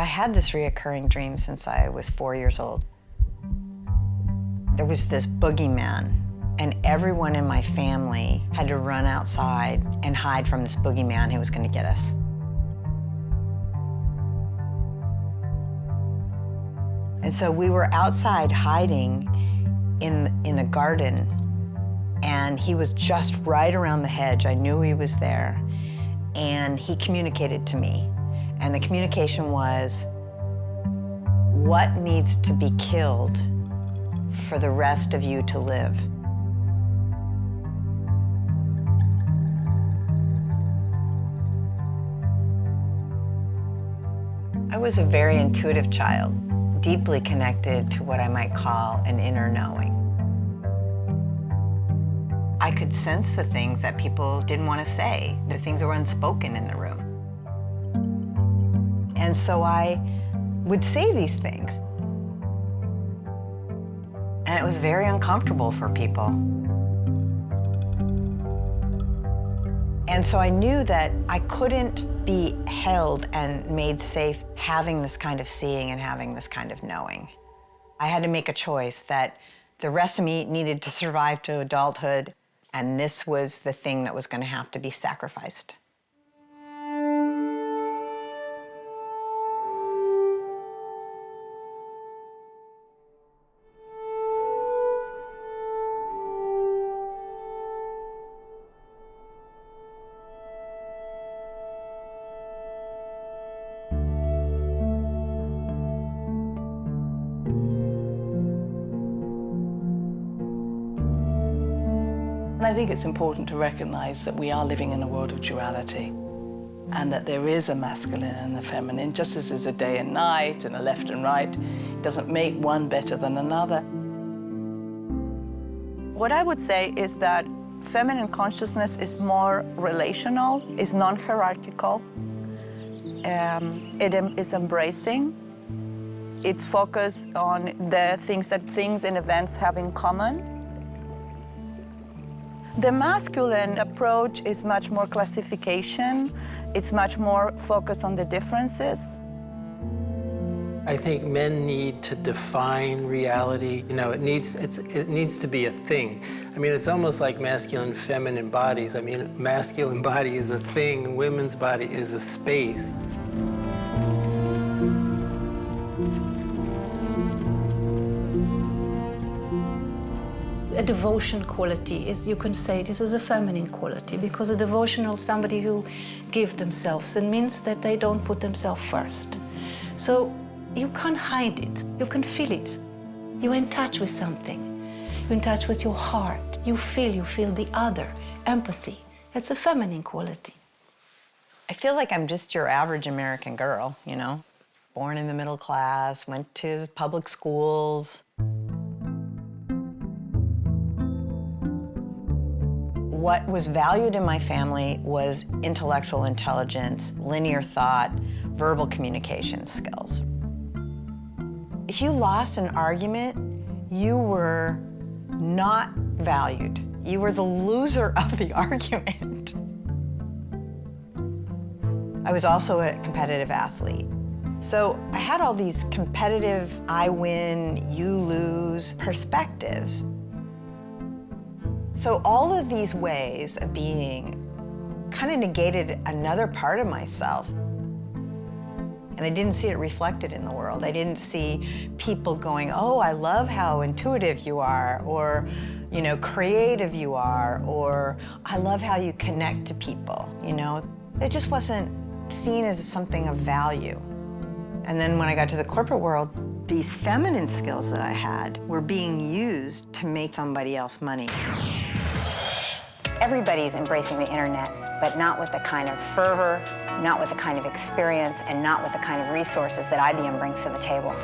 I had this reoccurring dream since I was 4 years old. There was this boogeyman, and everyone in my family had to run outside and hide from this boogeyman who was going to get us. And so we were outside hiding in the garden, and he was just right around the hedge. I knew he was there, and he communicated to me. And the communication was, what needs to be killed for the rest of you to live? I was a very intuitive child, deeply connected to what I might call an inner knowing. I could sense the things that people didn't want to say, the things that were unspoken in the room. And so I would say these things. And it was very uncomfortable for people. And so I knew that I couldn't be held and made safe having this kind of seeing and having this kind of knowing. I had to make a choice that the rest of me needed to survive to adulthood, and this was the thing that was going to have to be sacrificed. And I think it's important to recognize that we are living in a world of duality, and that there is a masculine and a feminine, just as there's a day and night and a left and right. It doesn't make one better than another. What I would say is that feminine consciousness is more relational, is non-hierarchical, it is embracing, it focuses on the things that things and events have in common. The masculine approach is much more classification. It's much more focused on the differences. I think men need to define reality. You know, it needs to be a thing. I mean, it's almost like masculine, feminine bodies. I mean, masculine body is a thing, women's body is a space. A devotion quality is, you can say this is a feminine quality, because a devotional is somebody who give themselves, and means that they don't put themselves first. So you can't hide it, you can feel it. You're in touch with something. You're in touch with your heart. You feel the other, empathy. That's a feminine quality. I feel like I'm just your average American girl, you know? Born in the middle class, went to public schools. What was valued in my family was intellectual intelligence, linear thought, verbal communication skills. If you lost an argument, you were not valued. You were the loser of the argument. I was also a competitive athlete. So I had all these competitive, I win, you lose perspectives. So all of these ways of being kind of negated another part of myself. And I didn't see it reflected in the world. I didn't see people going, oh, I love how intuitive you are, or, you know, creative you are, or I love how you connect to people, you know? It just wasn't seen as something of value. And then when I got to the corporate world, these feminine skills that I had were being used to make somebody else money. Everybody's embracing the internet, but not with the kind of fervor, not with the kind of experience, and not with the kind of resources that IBM brings to the table.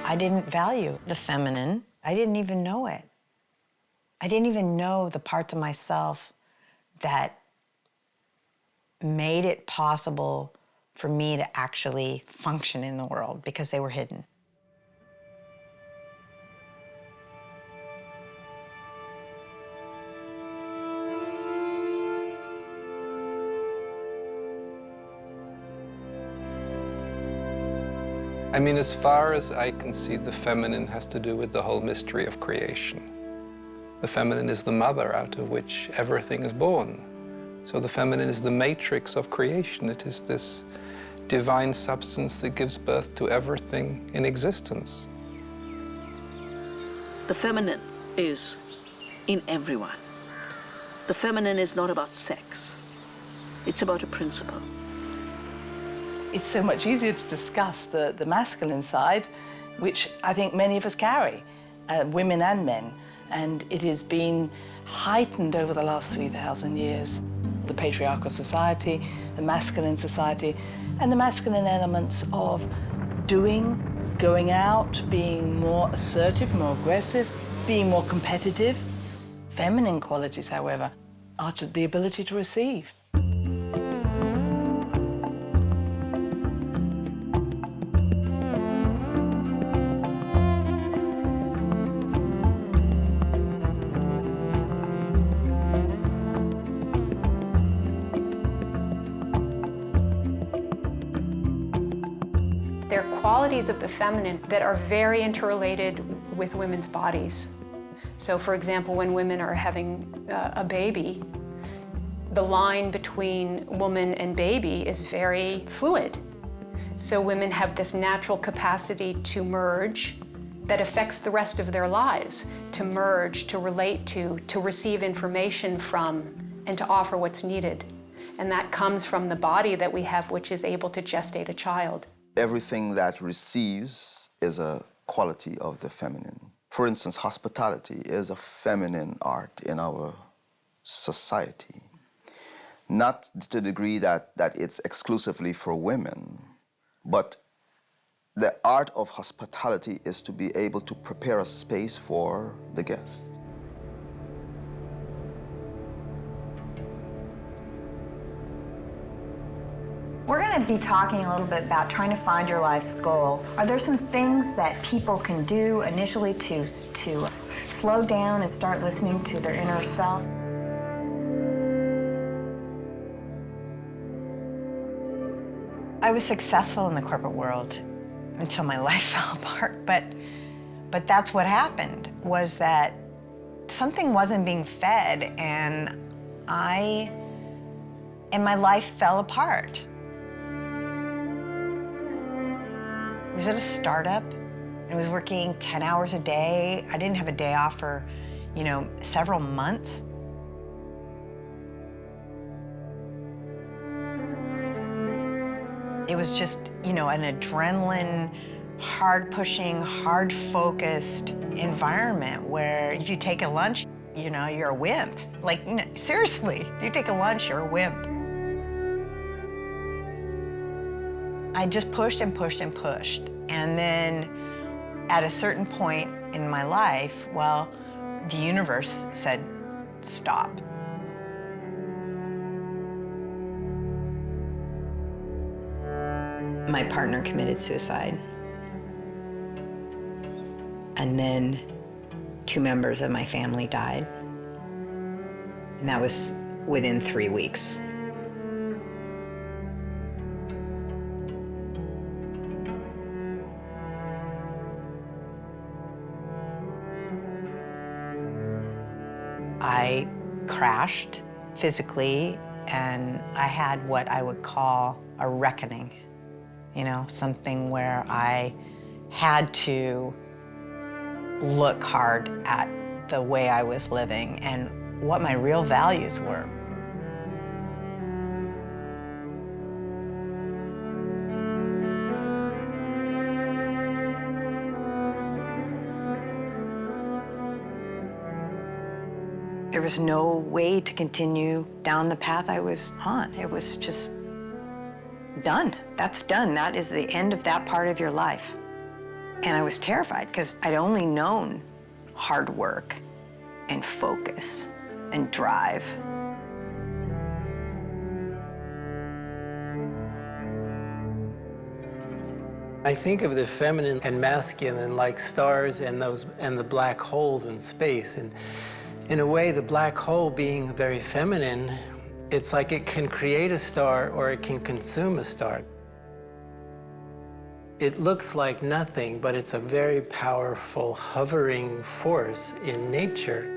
I didn't value the feminine. I didn't even know it. I didn't even know the parts of myself that made it possible for me to actually function in the world, because they were hidden. I mean, as far as I can see, the feminine has to do with the whole mystery of creation. The feminine is the mother out of which everything is born. So the feminine is the matrix of creation. It is this divine substance that gives birth to everything in existence. The feminine is in everyone. The feminine is not about sex. It's about a principle. It's so much easier to discuss the masculine side, which I think many of us carry, women and men. And it has been heightened over the last 3,000 years. The patriarchal society, the masculine society, and the masculine elements of doing, going out, being more assertive, more aggressive, being more competitive. Feminine qualities, however, are the ability to receive. There are qualities of the feminine that are very interrelated with women's bodies. So for example, when women are having a baby, the line between woman and baby is very fluid. So women have this natural capacity to merge that affects the rest of their lives, to merge, to relate to receive information from, and to offer what's needed. And that comes from the body that we have, which is able to gestate a child. Everything that receives is a quality of the feminine. For instance, hospitality is a feminine art in our society. Not to the degree that it's exclusively for women, but the art of hospitality is to be able to prepare a space for the guest. We're going to be talking a little bit about trying to find your life's goal. Are there some things that people can do initially to slow down and start listening to their inner self? I was successful in the corporate world until my life fell apart, but that's what happened, was that something wasn't being fed, and my life fell apart. I was at a startup, and I was working 10 hours a day. I didn't have a day off for, several months. It was just, an adrenaline, hard-pushing, hard-focused environment where if you take a lunch, you're a wimp. Like, seriously, if you take a lunch, you're a wimp. I just pushed and pushed and pushed. And then at a certain point in my life, well, the universe said, stop. My partner committed suicide. And then 2 members of my family died. And that was within 3 weeks. I crashed physically, and I had what I would call a reckoning. Something where I had to look hard at the way I was living and what my real values were. There was no way to continue down the path I was on. It was just done. That's done. That is the end of that part of your life. And I was terrified because I'd only known hard work and focus and drive. I think of the feminine and masculine like stars and the black holes in space. And in a way, the black hole being very feminine, it's like it can create a star or it can consume a star. It looks like nothing, but it's a very powerful hovering force in nature.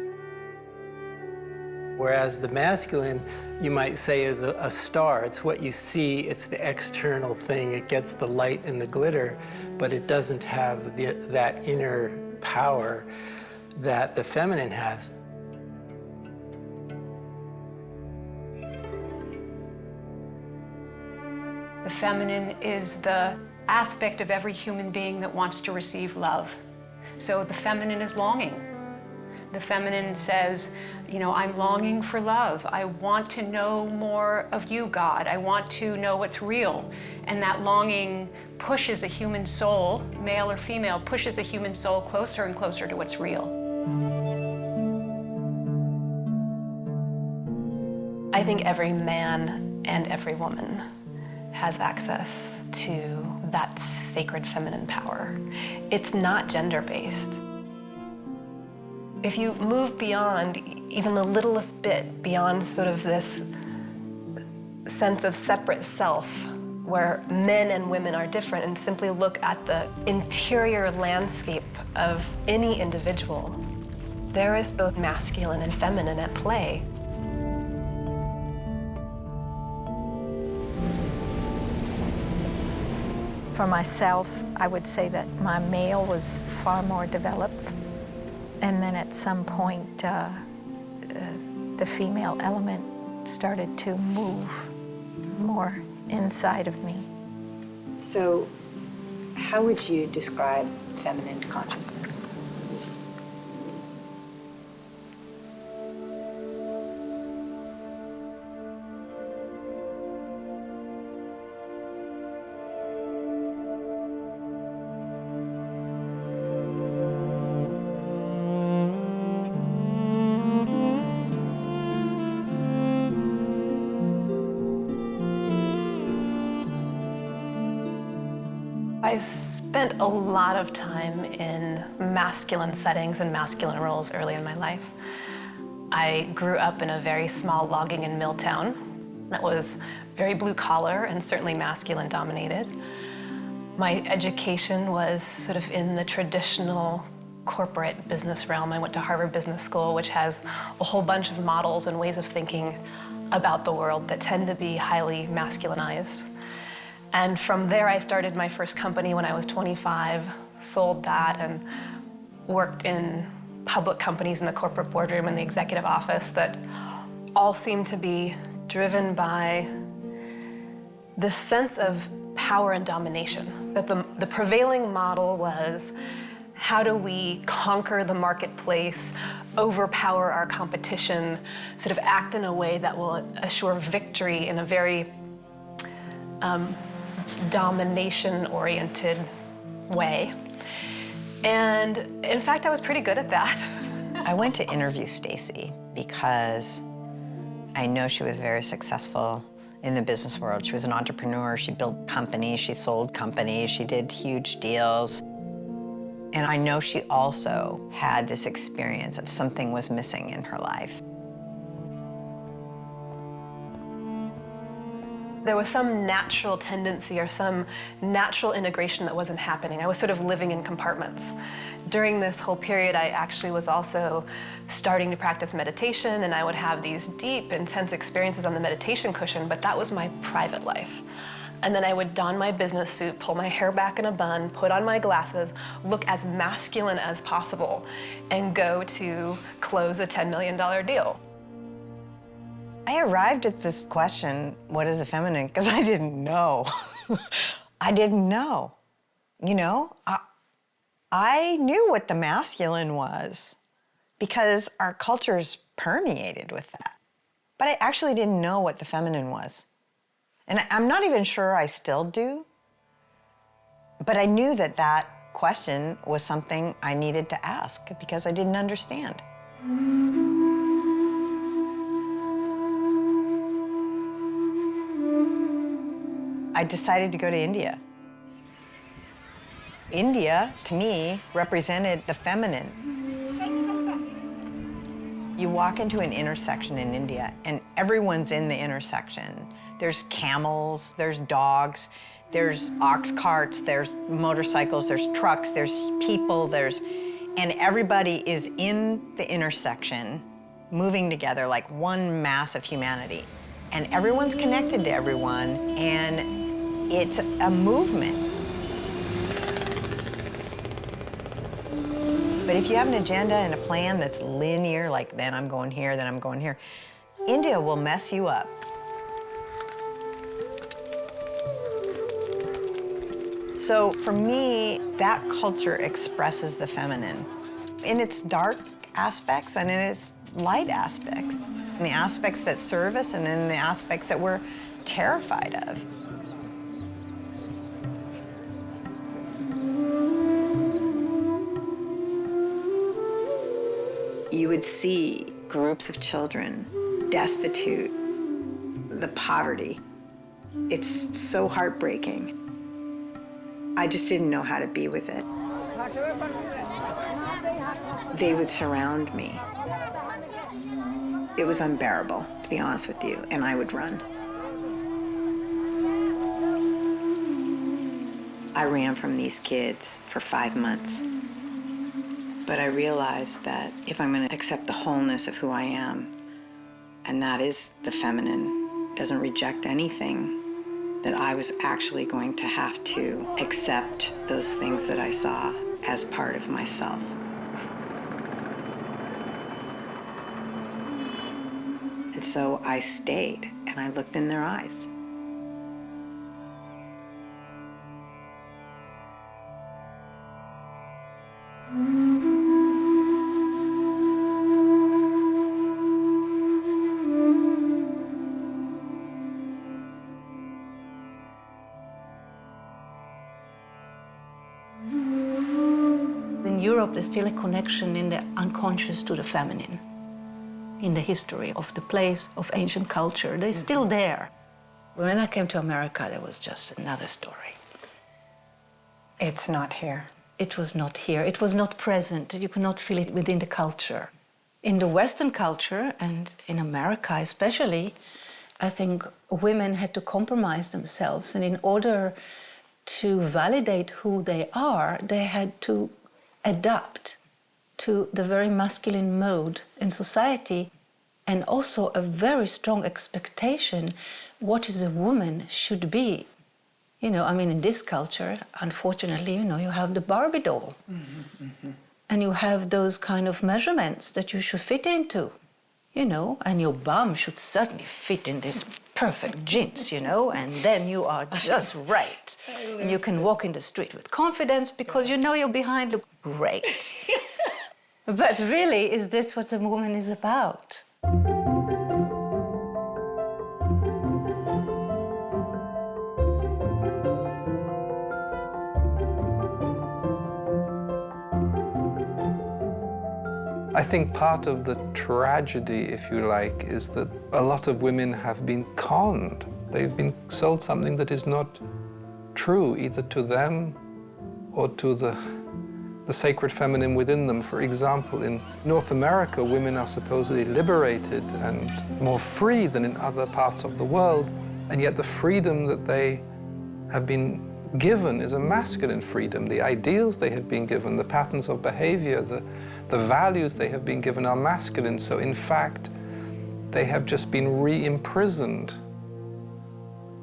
Whereas the masculine, you might say, is a star. It's what you see, it's the external thing. It gets the light and the glitter, but it doesn't have that inner power that the feminine has. The feminine is the aspect of every human being that wants to receive love. So the feminine is longing. The feminine says, you know, I'm longing for love. I want to know more of you, God. I want to know what's real. And that longing pushes a human soul, male or female, pushes a human soul closer and closer to what's real. I think every man and every woman has access to that sacred feminine power. It's not gender-based. If you move beyond even the littlest bit, beyond sort of this sense of separate self, where men and women are different, and simply look at the interior landscape of any individual, there is both masculine and feminine at play. For myself, I would say that my male was far more developed, and then at some point the female element started to move more inside of me. So, how would you describe feminine consciousness? I spent a lot of time in masculine settings and masculine roles early in my life. I grew up in a very small logging and mill town that was very blue collar and certainly masculine dominated. My education was sort of in the traditional corporate business realm. I went to Harvard Business School, which has a whole bunch of models and ways of thinking about the world that tend to be highly masculinized. And from there, I started my first company when I was 25, sold that, and worked in public companies in the corporate boardroom and the executive office that all seemed to be driven by this sense of power and domination. That the prevailing model was, how do we conquer the marketplace, overpower our competition, sort of act in a way that will assure victory in a very domination-oriented way. And in fact, I was pretty good at that. I went to interview Stacy because I know she was very successful in the business world. She was an entrepreneur. She built companies, she sold companies, she did huge deals. And I know she also had this experience of something was missing in her life. There was some natural tendency or some natural integration that wasn't happening. I was sort of living in compartments. During this whole period, I actually was also starting to practice meditation, and I would have these deep, intense experiences on the meditation cushion, but that was my private life. And then I would don my business suit, pull my hair back in a bun, put on my glasses, look as masculine as possible, and go to close a $10 million deal. I arrived at this question, what is the feminine? Because I didn't know. I didn't know. You know, I knew what the masculine was because our culture's permeated with that. But I actually didn't know what the feminine was. And I'm not even sure I still do. But I knew that that question was something I needed to ask because I didn't understand. I decided to go to India. India, to me, represented the feminine. You walk into an intersection in India, and everyone's in the intersection. There's camels, there's dogs, There's ox carts, there's motorcycles, there's trucks, there's people, and everybody is in the intersection, moving together like one mass of humanity. And everyone's connected to everyone, and it's a movement. But if you have an agenda and a plan that's linear, like then I'm going here, then I'm going here, India will mess you up. So for me, that culture expresses the feminine in its dark aspects and in its light aspects, in the aspects that serve us and in the aspects that we're terrified of. You would see groups of children destitute, the poverty. It's so heartbreaking. I just didn't know how to be with it. They would surround me. It was unbearable, to be honest with you, and I would run. I ran from these kids for 5 months. But I realized that if I'm going to accept the wholeness of who I am, and that is the feminine, doesn't reject anything, that I was actually going to have to accept those things that I saw as part of myself. And so I stayed, and I looked in their eyes. In Europe, there's still a connection in the unconscious to the feminine. In the history of the place, of ancient culture, they're still there. When I came to America, there was just another story. It's not here. It was not here. It was not present. You could not feel it within the culture. In the Western culture, and in America especially, I think women had to compromise themselves. And in order to validate who they are, they had to adapt to the very masculine mode in society, and also a very strong expectation what is a woman should be. You know, I mean, in this culture, unfortunately, you know, you have the Barbie doll. And you have those kind of measurements that you should fit into, you know, and your bum should certainly fit in this perfect jeans, you know, and then you are just right. And you can walk in the street with confidence because you know your behind looks great. But really, is this what a woman is about? I think part of the tragedy, if you like, is that a lot of women have been conned. They've been sold something that is not true, either to them or to the sacred feminine within them. For example, in North America, women are supposedly liberated and more free than in other parts of the world, and yet the freedom that they have been given is a masculine freedom. The ideals they have been given, the patterns of behavior, the values they have been given are masculine. So in fact, they have just been re-imprisoned.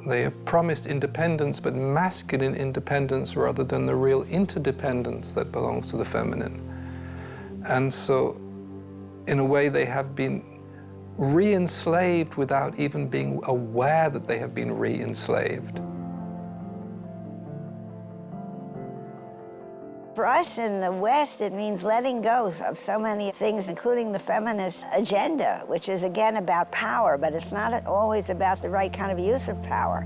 They are promised independence, but masculine independence rather than the real interdependence that belongs to the feminine. And so, in a way, they have been re-enslaved without even being aware that they have been re-enslaved. For us in the West, it means letting go of so many things, including the feminist agenda, which is, again, about power, but it's not always about the right kind of use of power.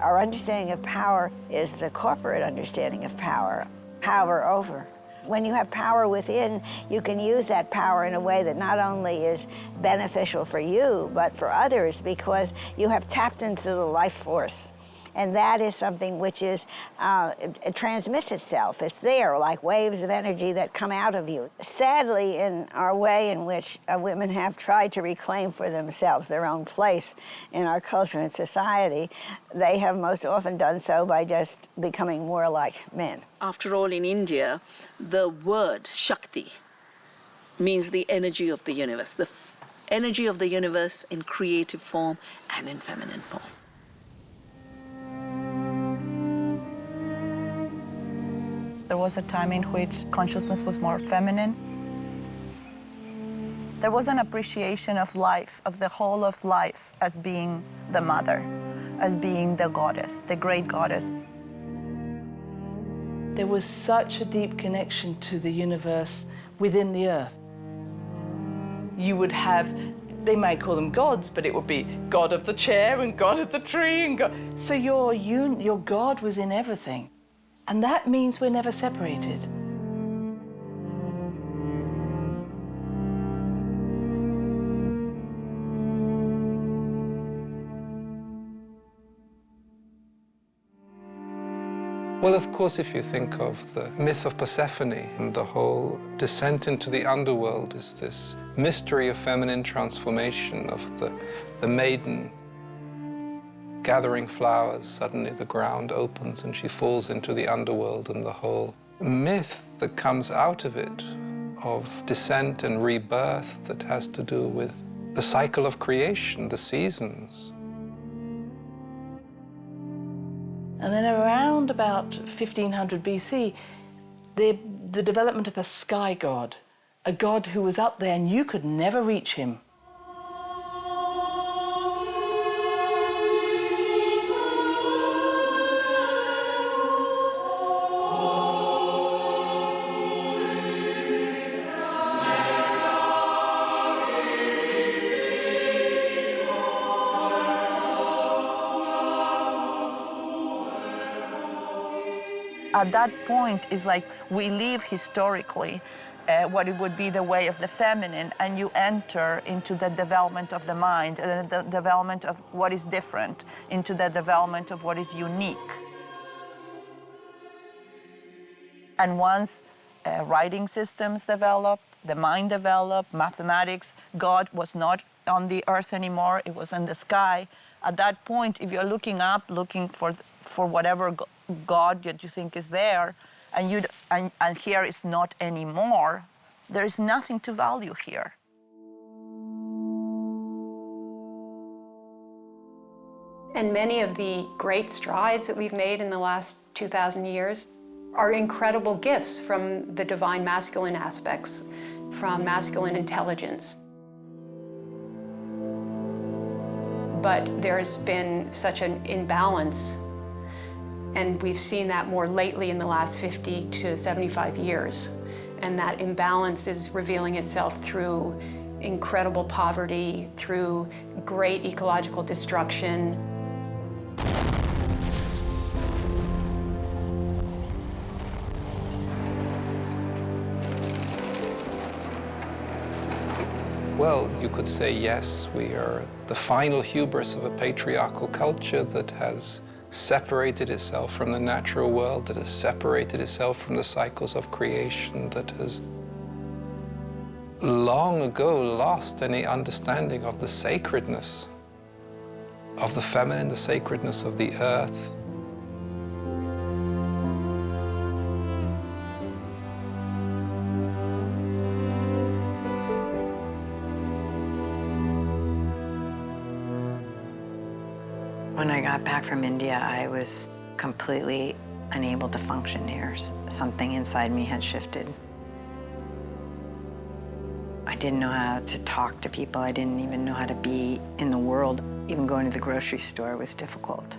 Our understanding of power is the corporate understanding of power, power over. When you have power within, you can use that power in a way that not only is beneficial for you, but for others, because you have tapped into the life force. And that is something which is, it transmits itself. It's there, like waves of energy that come out of you. Sadly, in our way in which women have tried to reclaim for themselves their own place in our culture and society, they have most often done so by just becoming more like men. After all, in India, the word Shakti means the energy of the universe, the energy of the universe in creative form and in feminine form. There was a time in which consciousness was more feminine. There was an appreciation of life, of the whole of life, as being the mother, as being the goddess, the great goddess. There was such a deep connection to the universe within the earth. You would have, they might call them gods, but it would be God of the chair and God of the tree and God. So your God was in everything. And that means we're never separated. Well, of course, if you think of the myth of Persephone and the whole descent into the underworld is this mystery of feminine transformation of the maiden gathering flowers. Suddenly the ground opens and she falls into the underworld, and the whole myth that comes out of it of descent and rebirth that has to do with the cycle of creation, the seasons. And then around about 1500 BC, the development of a sky god, a god who was up there and you could never reach him. At that point, it's like we leave historically what it would be the way of the feminine, and you enter into the development of the mind, and the development of what is different, into the development of what is unique. And once writing systems develop, the mind developed, mathematics, God was not on the earth anymore, it was in the sky. At that point, if you're looking up, looking for whatever God that you think is there, and here is not anymore, there is nothing to value here. And many of the great strides that we've made in the last 2,000 years are incredible gifts from the divine masculine aspects, from masculine intelligence. But there's been such an imbalance, and we've seen that more lately in the last 50 to 75 years. And that imbalance is revealing itself through incredible poverty, through great ecological destruction. Well, you could say, yes, we are the final hubris of a patriarchal culture that has separated itself from the natural world, that has separated itself from the cycles of creation, that has long ago lost any understanding of the sacredness of the feminine, the sacredness of the earth. When I got back from India, I was completely unable to function here. Something inside me had shifted. I didn't know how to talk to people. I didn't even know how to be in the world. Even going to the grocery store was difficult.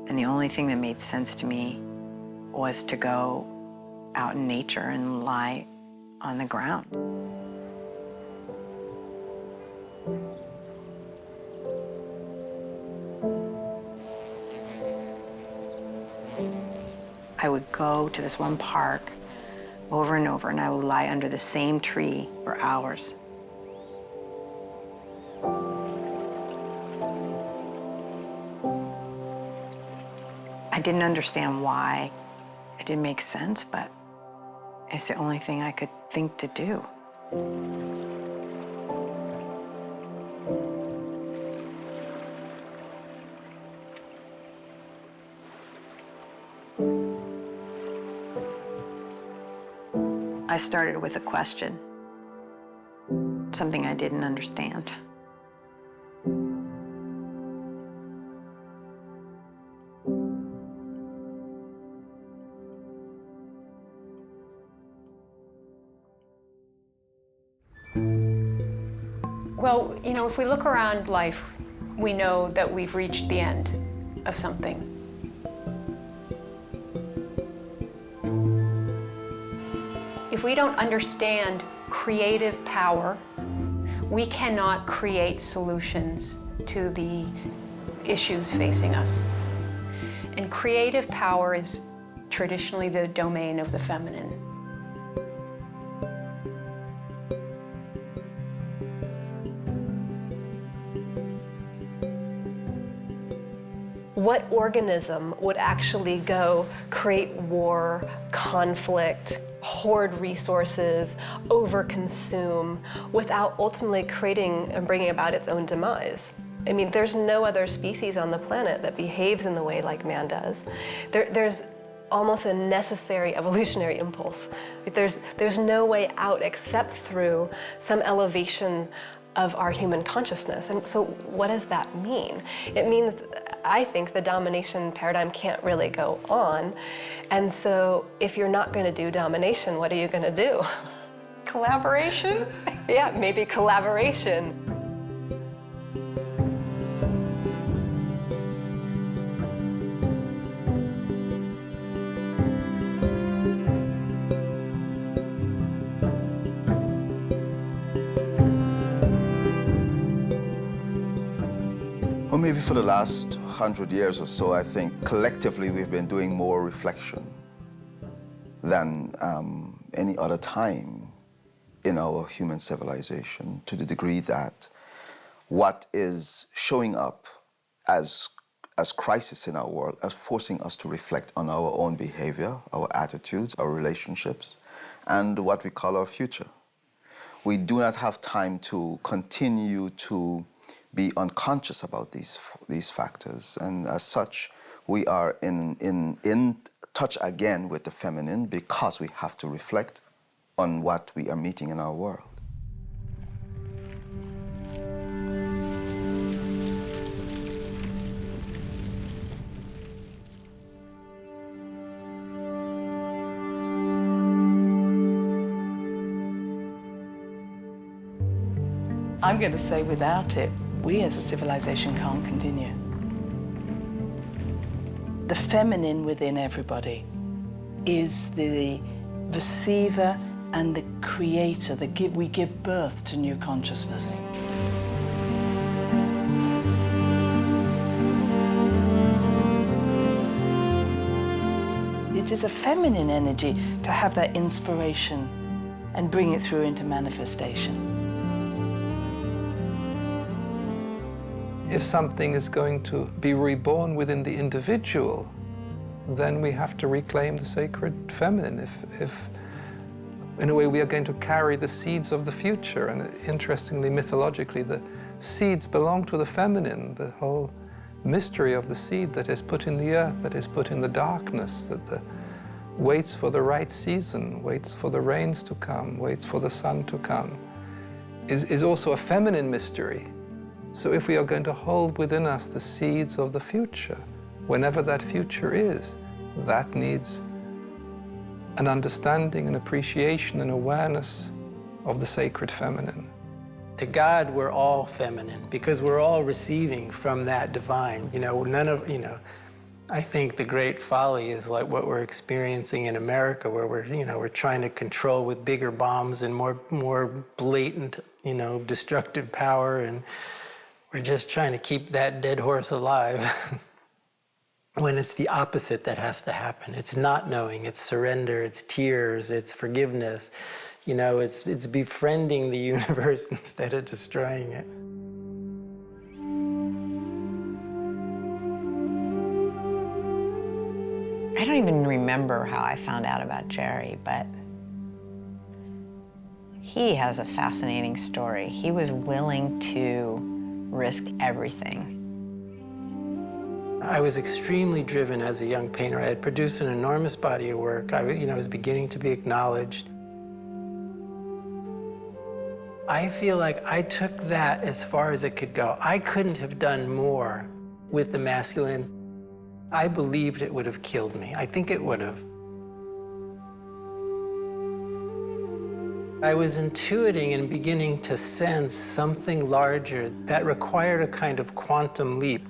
And the only thing that made sense to me was to go out in nature and lie on the ground. I would go to this one park over and over, and I would lie under the same tree for hours. didn't understand why. It didn't make sense, but it's the only thing I could think to do. I started with a question, something I didn't understand. Well, you know, if we look around life, we know that we've reached the end of something. If we don't understand creative power, we cannot create solutions to the issues facing us. And creative power is traditionally the domain of the feminine. What organism would actually go create war, conflict, hoard resources, overconsume, without ultimately creating and bringing about its own demise? I mean, there's no other species on the planet that behaves in the way like man does. There's almost a necessary evolutionary impulse. There's no way out except through some elevation of our human consciousness. And so what does that mean? It means, I think, the domination paradigm can't really go on. And so if you're not going to do domination, what are you going to do? Collaboration? Yeah, maybe collaboration. Well, maybe for the last 100 years or so, I think collectively we've been doing more reflection than any other time in our human civilization, to the degree that what is showing up as crisis in our world is forcing us to reflect on our own behavior, our attitudes, our relationships, and what we call our future. We do not have time to continue to be unconscious about these factors, and as such, we are in touch again with the feminine because we have to reflect on what we are meeting in our world. I'm going to say without it, we as a civilization can't continue. The feminine within everybody is the receiver and the creator. We give birth to new consciousness. It is a feminine energy to have that inspiration and bring it through into manifestation. If something is going to be reborn within the individual, then we have to reclaim the sacred feminine. If in a way we are going to carry the seeds of the future, and interestingly, mythologically, the seeds belong to the feminine, the whole mystery of the seed that is put in the earth, that is put in the darkness, that waits for the right season, waits for the rains to come, waits for the sun to come, is also a feminine mystery. So if we are going to hold within us the seeds of the future, whenever that future is, that needs an understanding, an appreciation, an awareness of the sacred feminine. To God, we're all feminine because we're all receiving from that divine. I think the great folly is like what we're experiencing in America, where we're trying to control with bigger bombs and more blatant, destructive power, and we're just trying to keep that dead horse alive. When it's the opposite that has to happen. It's not knowing, it's surrender, it's tears, it's forgiveness. It's befriending the universe instead of destroying it. I don't even remember how I found out about Jerry, but he has a fascinating story. He was willing to risk everything. I was extremely driven as a young painter. I had produced an enormous body of work. I was beginning to be acknowledged. I feel like I took that as far as it could go. I couldn't have done more with the masculine. I believed it would have killed me. I think it would have. I was intuiting and beginning to sense something larger that required a kind of quantum leap.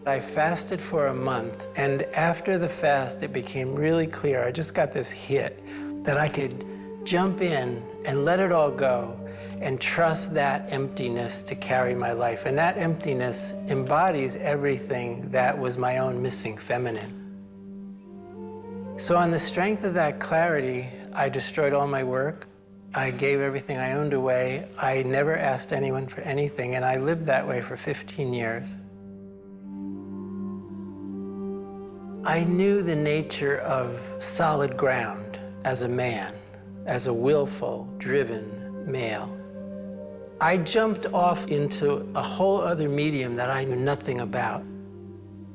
I fasted for a month, and after the fast, it became really clear. I just got this hit that I could jump in and let it all go and trust that emptiness to carry my life. And that emptiness embodies everything that was my own missing feminine. So on the strength of that clarity, I destroyed all my work. I gave everything I owned away. I never asked anyone for anything, and I lived that way for 15 years. I knew the nature of solid ground as a man, as a willful, driven male. I jumped off into a whole other medium that I knew nothing about.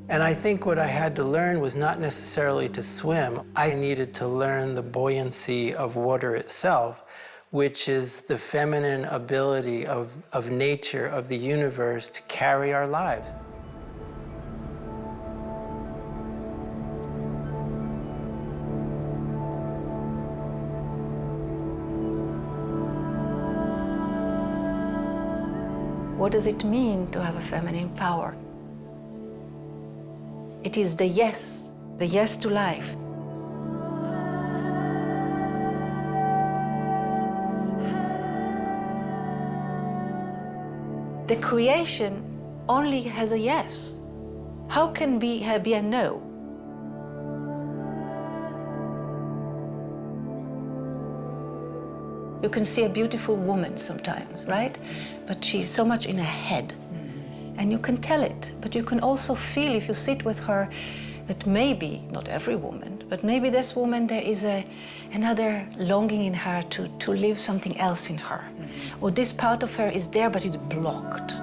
And I think what I had to learn was not necessarily to swim. I needed to learn the buoyancy of water itself, which is the feminine ability of nature, of the universe, to carry our lives. What does it mean to have a feminine power? It is the yes to life. The creation only has a yes. How can be a no? You can see a beautiful woman sometimes, right? But she's so much in her head. And you can tell it, but you can also feel, if you sit with her, that maybe, not every woman, but maybe this woman, there is another longing in her to live something else in her. Or this part of her is there, but it's blocked.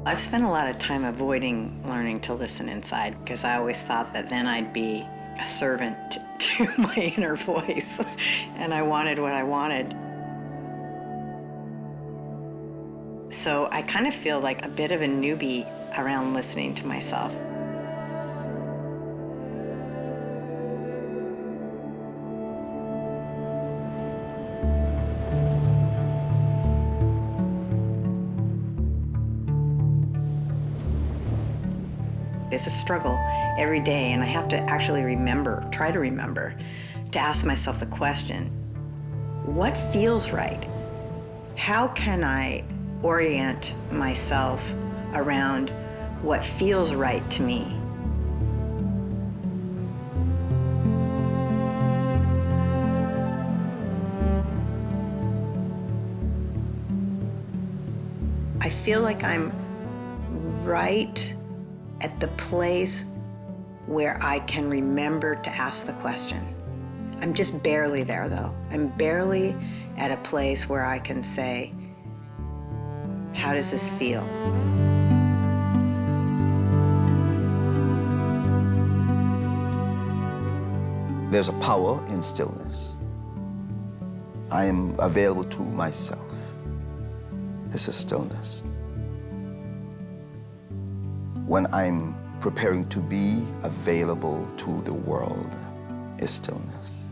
I've spent a lot of time avoiding learning to listen inside because I always thought that then I'd be a servant to my inner voice and I wanted what I wanted. So I kind of feel like a bit of a newbie around listening to myself. It's a struggle every day, and I have to actually try to remember, to ask myself the question, what feels right? How can I orient myself around what feels right to me? I feel like I'm right at the place where I can remember to ask the question. I'm just barely there, though. I'm barely at a place where I can say, how does this feel? There's a power in stillness. I am available to myself. This is stillness. When I'm preparing to be available to the world is stillness.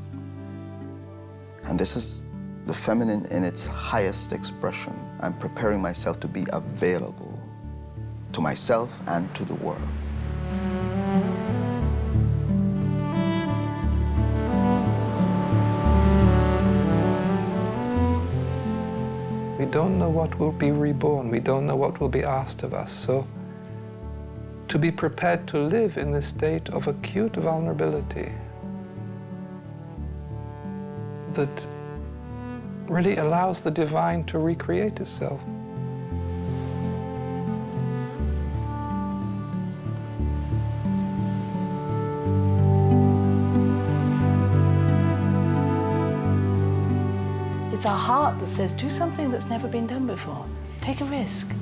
And this is the feminine in its highest expression. I'm preparing myself to be available to myself and to the world. We don't know what will be reborn. We don't know what will be asked of us. So to be prepared to live in this state of acute vulnerability that really allows the divine to recreate itself. It's our heart that says, do something that's never been done before. Take a risk.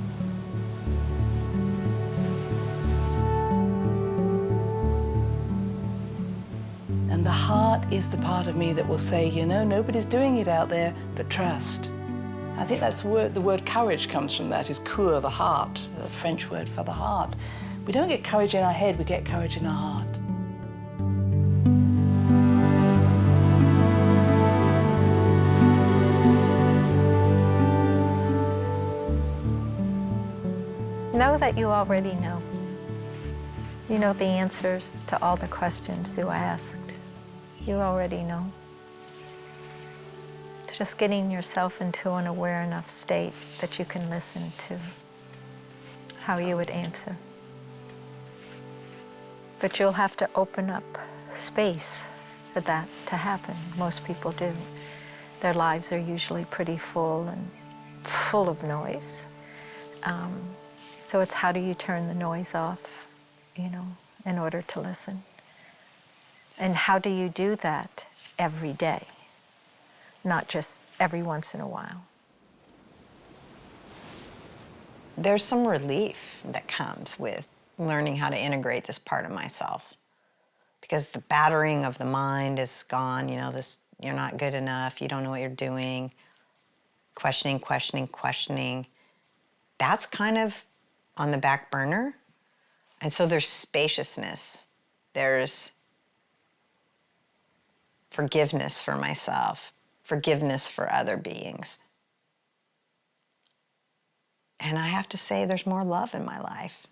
And the heart is the part of me that will say, you know, nobody's doing it out there, but trust. I think that's the word courage comes from that, is cœur, the heart, the French word for the heart. We don't get courage in our head, we get courage in our heart. Know that you already know. You know the answers to all the questions you asked. You already know. It's just getting yourself into an aware enough state that you can listen to how you would answer. But you'll have to open up space for that to happen. Most people do. Their lives are usually pretty full and full of noise. So it's how do you turn the noise off, you know, in order to listen? And how do you do that every day, not just every once in a while? There's some relief that comes with learning how to integrate this part of myself, because the battering of the mind is gone. You know, this, you're not good enough, you don't know what you're doing, questioning, questioning, questioning. That's kind of on the back burner. And so there's spaciousness. There's forgiveness for myself, forgiveness for other beings. And I have to say, there's more love in my life.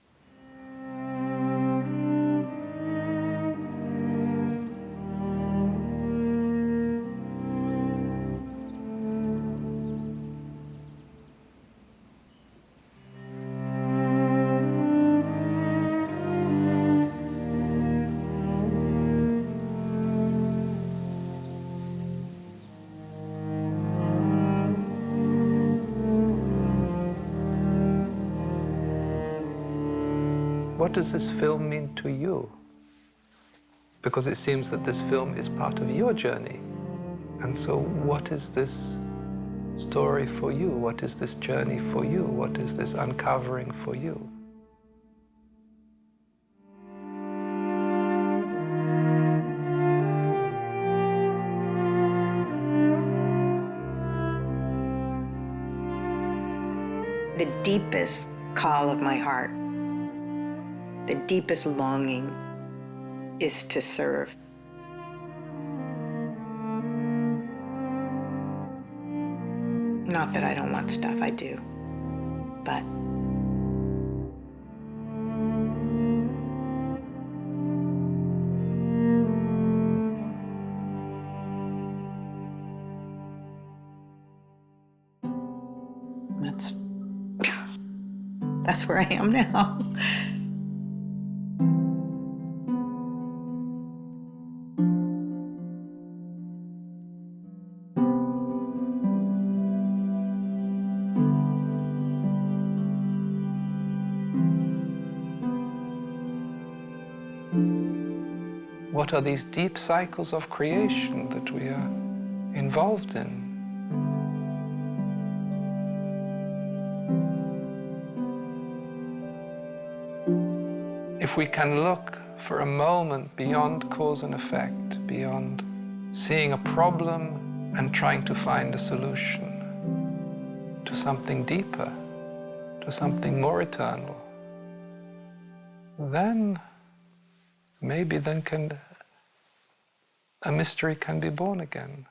What does this film mean to you? Because it seems that this film is part of your journey. And so what is this story for you? What is this journey for you? What is this uncovering for you? The deepest call of my heart, the deepest longing is to serve. Not that I don't want stuff, I do, but that's where I am now. What are these deep cycles of creation that we are involved in? If we can look for a moment beyond cause and effect, beyond seeing a problem and trying to find a solution to something deeper, to something more eternal, then maybe a mystery can be born again.